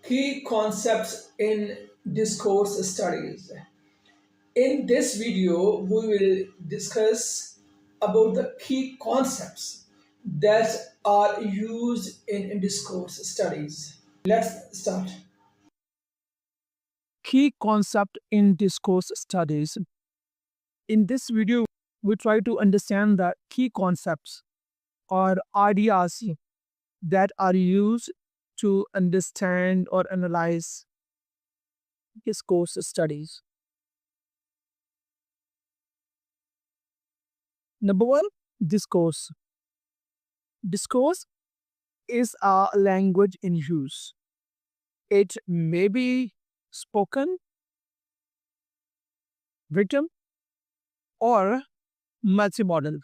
Key concepts in discourse studies. In this video, we will discuss about the key concepts that are used in discourse studies. Let's start. Key concept in discourse studies. In this video, we try to understand the key concepts or ideas that are used to understand or analyze discourse studies. Number one, discourse. Discourse is a language in use. It may be spoken, written, or multimodal,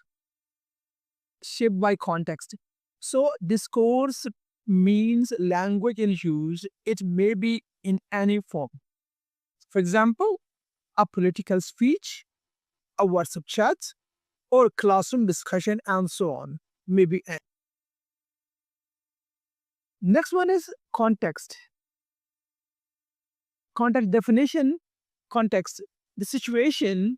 shaped by context. So, discourse means language in use. It may be in any form. For example, a political speech, a WhatsApp chat, or classroom discussion, and so on. Maybe. Next one is context. Context definition, context, the situation,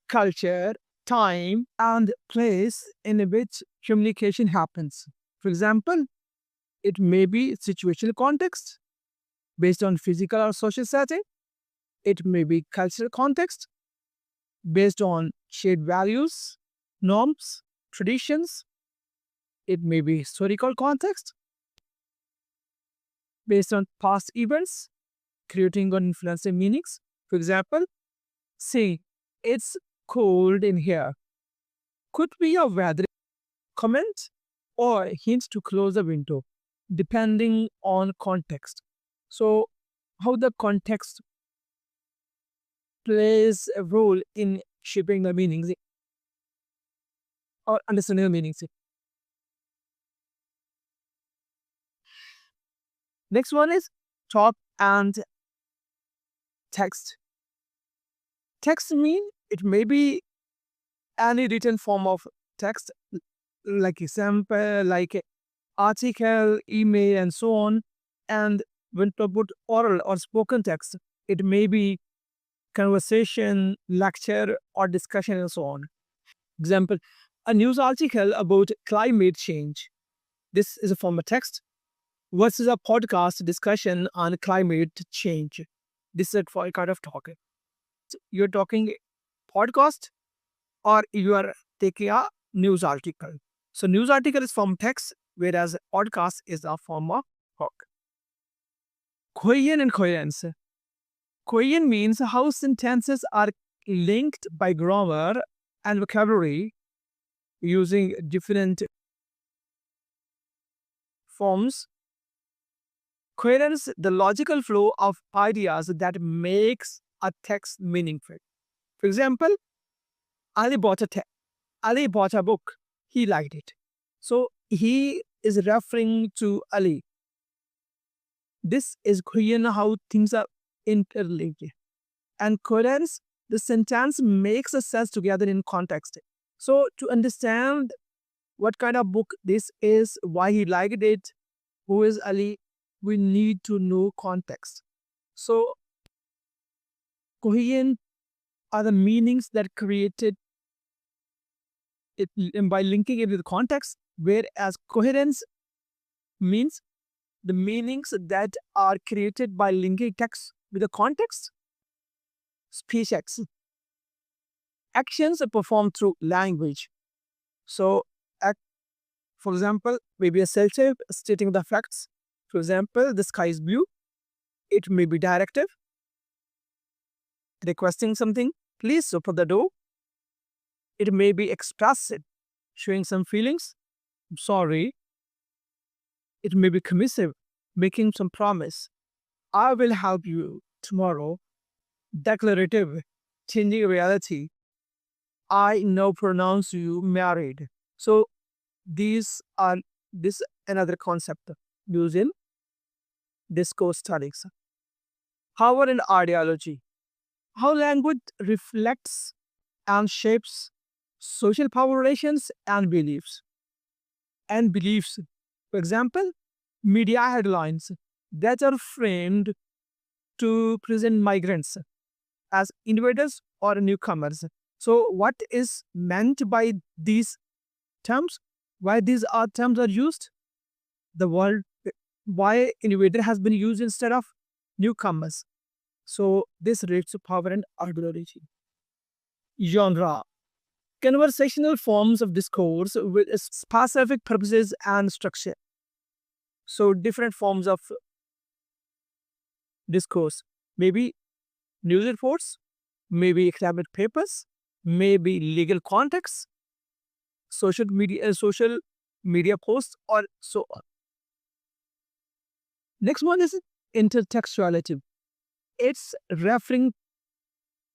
culture, time, and place in which communication happens. For example, it may be situational context based on physical or social setting. It may be cultural context based on shared values, norms, traditions. It may be historical context based on past events, creating or influencing meanings. For example, say, it's cold in here could be a weather comment or a hint to close the window, depending on context. So, how the context plays a role in shaping the meanings or understanding the meanings. Next one is talk and text. Text mean it may be any written form of text, like example, like article, email, and so on. And when to put oral or spoken text, it may be conversation, lecture, or discussion, and so on. Example, a news article about climate change. This is a form of text versus a podcast discussion on climate change. This is a kind of talk. So you're talking podcast or you are taking a news article. So news article is from text, whereas podcast is a form of talk. Cohesion and coherence. Cohesion means how sentences are linked by grammar and vocabulary using different forms. Coherence, the logical flow of ideas that makes a text meaningful. For example, Ali Ali bought a book. He liked it. So he is referring to Ali. This is coherent how things are interlinked. And coherence, the sentence makes a sense together in context. So to understand what kind of book this is, why he liked it, who is Ali, we need to know context. So coherent are the meanings that created it by linking it with context, whereas coherence means the meanings that are created by linking text with the context. Speech actions are performed through language. So, for example, maybe a sentence stating the facts. For example, the sky is blue. It may be directive, requesting something. Please open the door. It may be expressive, showing some feelings. I'm sorry. It may be commissive, making some promise. I will help you tomorrow. Declarative, changing reality. I now pronounce you married. So these are this another concept used in discourse studies. Power and ideology. How language reflects and shapes social power relations and beliefs. For example, media headlines. that are framed to present migrants as invaders or newcomers. So, what is meant by these terms? Why these terms are used? The word why invader has been used instead of newcomers. So, this relates to power and ideology. Genre. Conversational forms of discourse with specific purposes and structure. So, different forms of discourse. Maybe news reports, maybe academic papers, maybe legal contexts, social media posts, or so on. Next one is intertextuality. It's referring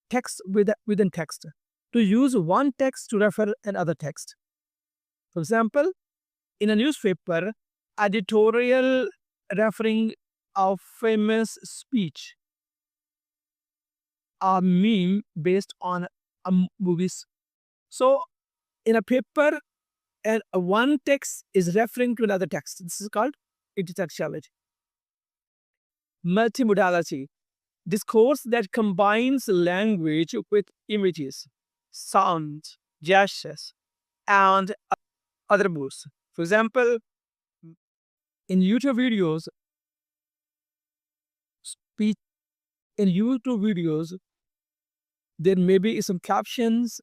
text within text. To use one text to refer another text. For example, in a newspaper, editorial referring a famous speech, a meme based on a movies. So in a paper, and one text is referring to another text. This is called intertextuality. Multimodality. Discourse that combines language with images, sounds, gestures, and other moves. For example, in YouTube videos, speech in YouTube videos, there may be some captions,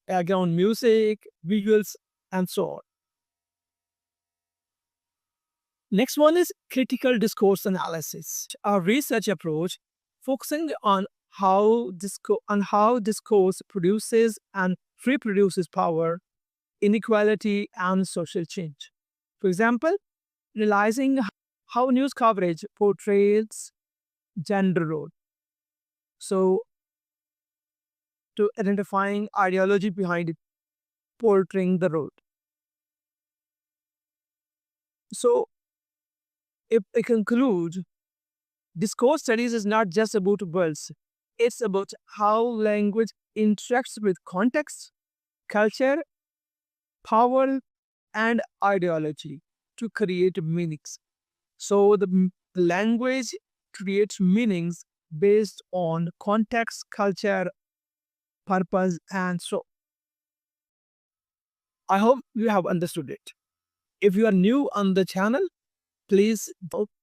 background music, visuals, and so on. Next one is critical discourse analysis, a research approach focusing on how discourse produces and reproduces power, inequality, and social change. For example, realizing how news coverage portrays gender role. So, to identifying ideology behind it, portraying the role. So, if I conclude, discourse studies is not just about words, it's about how language interacts with context, culture, power, and ideology to create meanings. So, the language creates meanings based on context, culture, purpose, and so I hope you have understood it. If you are new on the channel, please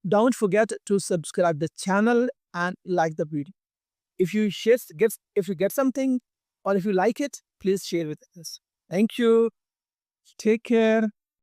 don't forget to subscribe the channel and like the video. If you get something or if you like it, please share with us. Thank you. Take care.